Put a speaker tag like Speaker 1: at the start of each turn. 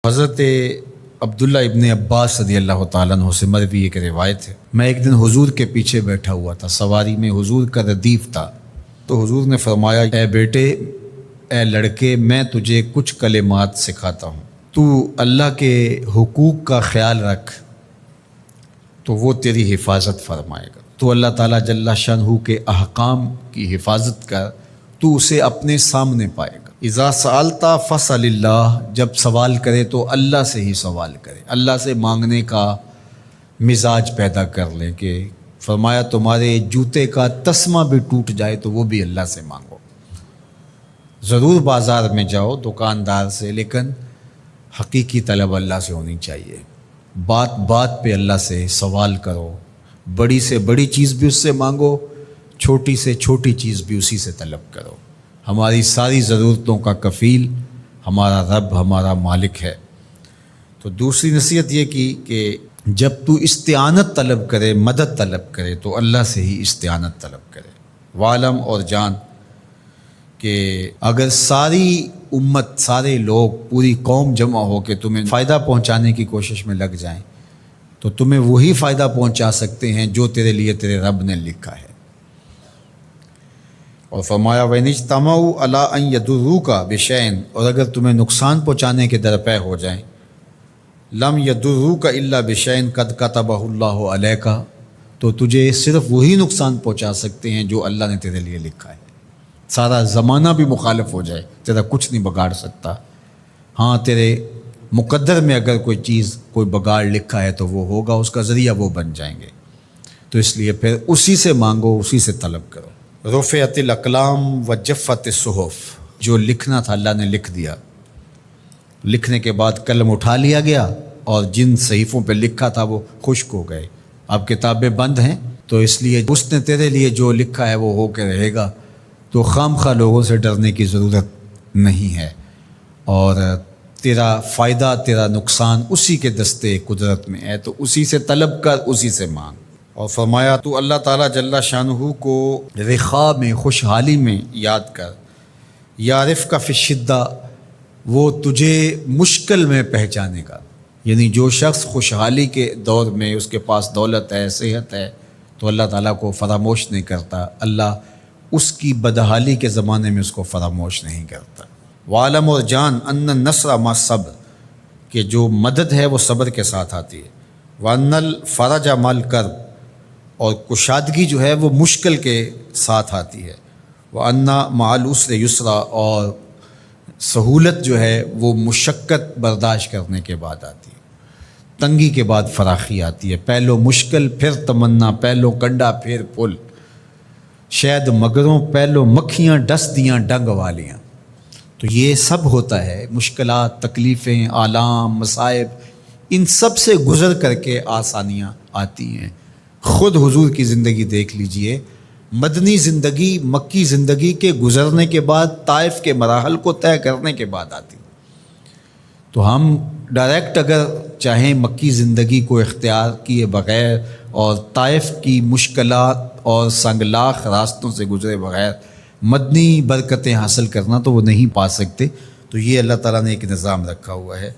Speaker 1: حضرت عبداللہ ابن عباس رضی اللہ تعالیٰ عنہ سے مروی ایک روایت ہے، میں ایک دن حضور کے پیچھے بیٹھا ہوا تھا، سواری میں حضور کا ردیف تھا، تو حضور نے فرمایا، اے بیٹے، اے لڑکے، میں تجھے کچھ کلمات سکھاتا ہوں، تو اللہ کے حقوق کا خیال رکھ تو وہ تیری حفاظت فرمائے گا۔ تو اللہ تعالیٰ جل شانہ کے احکام کی حفاظت کر، تو اسے اپنے سامنے پائے گا۔ اذا سألت فاسأل اللہ، جب سوال کرے تو اللہ سے ہی سوال کرے، اللہ سے مانگنے کا مزاج پیدا کر لیں کہ فرمایا تمہارے جوتے کا تسمہ بھی ٹوٹ جائے تو وہ بھی اللہ سے مانگو۔ ضرور بازار میں جاؤ دکاندار سے، لیکن حقیقی طلب اللہ سے ہونی چاہیے۔ بات بات پہ اللہ سے سوال کرو، بڑی سے بڑی چیز بھی اس سے مانگو، چھوٹی سے چھوٹی چیز بھی اسی سے طلب کرو۔ ہماری ساری ضرورتوں کا کفیل ہمارا رب، ہمارا مالک ہے۔ تو دوسری نصیحت یہ کی کہ جب تو استعانت طلب کرے، مدد طلب کرے تو اللہ سے ہی استعانت طلب کرے۔ وعلم، اور جان کہ اگر ساری امت، سارے لوگ، پوری قوم جمع ہو کے تمہیں فائدہ پہنچانے کی کوشش میں لگ جائیں تو تمہیں وہی فائدہ پہنچا سکتے ہیں جو تیرے لیے تیرے رب نے لکھا ہے۔ اور فرمایا وَإِنِ اجْتَمَعُوا عَلَىٰ أَن يَضُرُّوكَ بِشَيْءٍ، اور اگر تمہیں نقصان پہنچانے کے درپے ہو جائیں، لَمْ يَضُرُّوكَ إِلَّا بِشَيْءٍ قَدْ كَتَبَهُ اللَّهُ عَلَيْكَ، تو تجھے صرف وہی نقصان پہنچا سکتے ہیں جو اللہ نے تیرے لیے لکھا ہے۔ سارا زمانہ بھی مخالف ہو جائے، تیرا کچھ نہیں بگاڑ سکتا۔ ہاں، تیرے مقدر میں اگر کوئی چیز، کوئی بگاڑ لکھا ہے تو وہ ہوگا، اس کا ذریعہ وہ بن جائیں گے۔ تو اس لیے پھر اسی سے مانگو، اسی سے طلب کرو۔ رفعت الاقلام وجفت الصحف، جو لکھنا تھا اللہ نے لکھ دیا، لکھنے کے بعد قلم اٹھا لیا گیا اور جن صحیفوں پہ لکھا تھا وہ خشک ہو گئے، اب کتابیں بند ہیں، تو اس لیے اس نے تیرے لیے جو لکھا ہے وہ ہو کے رہے گا، تو خام خواہ لوگوں سے ڈرنے کی ضرورت نہیں ہے، اور تیرا فائدہ، تیرا نقصان اسی کے دستے قدرت میں ہے، تو اسی سے طلب کر، اسی سے مانگ۔ اور فرمایا تو اللہ تعالیٰ جل شانہ کو رخاء میں، خوشحالی میں یاد کر، یعرف کا فی الشدہ، وہ تجھے مشکل میں پہچانے گا۔ یعنی جو شخص خوشحالی کے دور میں اس کے پاس دولت ہے، صحت ہے، تو اللہ تعالیٰ کو فراموش نہیں کرتا، اللہ اس کی بدحالی کے زمانے میں اس کو فراموش نہیں کرتا۔ وعلم، اور جان، ان النصر مع الصبر، کہ جو مدد ہے وہ صبر کے ساتھ آتی ہے۔ وان الفرج مع الکرب، اور کشادگی جو ہے وہ مشکل کے ساتھ آتی ہے۔ وان مع العسر یسرا، اور سہولت جو ہے وہ مشقت برداشت کرنے کے بعد آتی ہے، تنگی کے بعد فراخی آتی ہے۔ پہلو مشکل پھر تمنا، پہلو کنڈا پھر پل، شاید مگروں پہلو مکھیاں ڈس دیاں ڈنگ والیاں۔ تو یہ سب ہوتا ہے، مشکلات، تکلیفیں، آلام، مصائب، ان سب سے گزر کر کے آسانیاں آتی ہیں۔ خود حضور کی زندگی دیکھ لیجئے، مدنی زندگی مکی زندگی کے گزرنے کے بعد، طائف کے مراحل کو طے کرنے کے بعد آتی۔ تو ہم ڈائریکٹ اگر چاہیں مکی زندگی کو اختیار کیے بغیر اور طائف کی مشکلات اور سنگلاخ راستوں سے گزرے بغیر مدنی برکتیں حاصل کرنا، تو وہ نہیں پا سکتے۔ تو یہ اللہ تعالیٰ نے ایک نظام رکھا ہوا ہے۔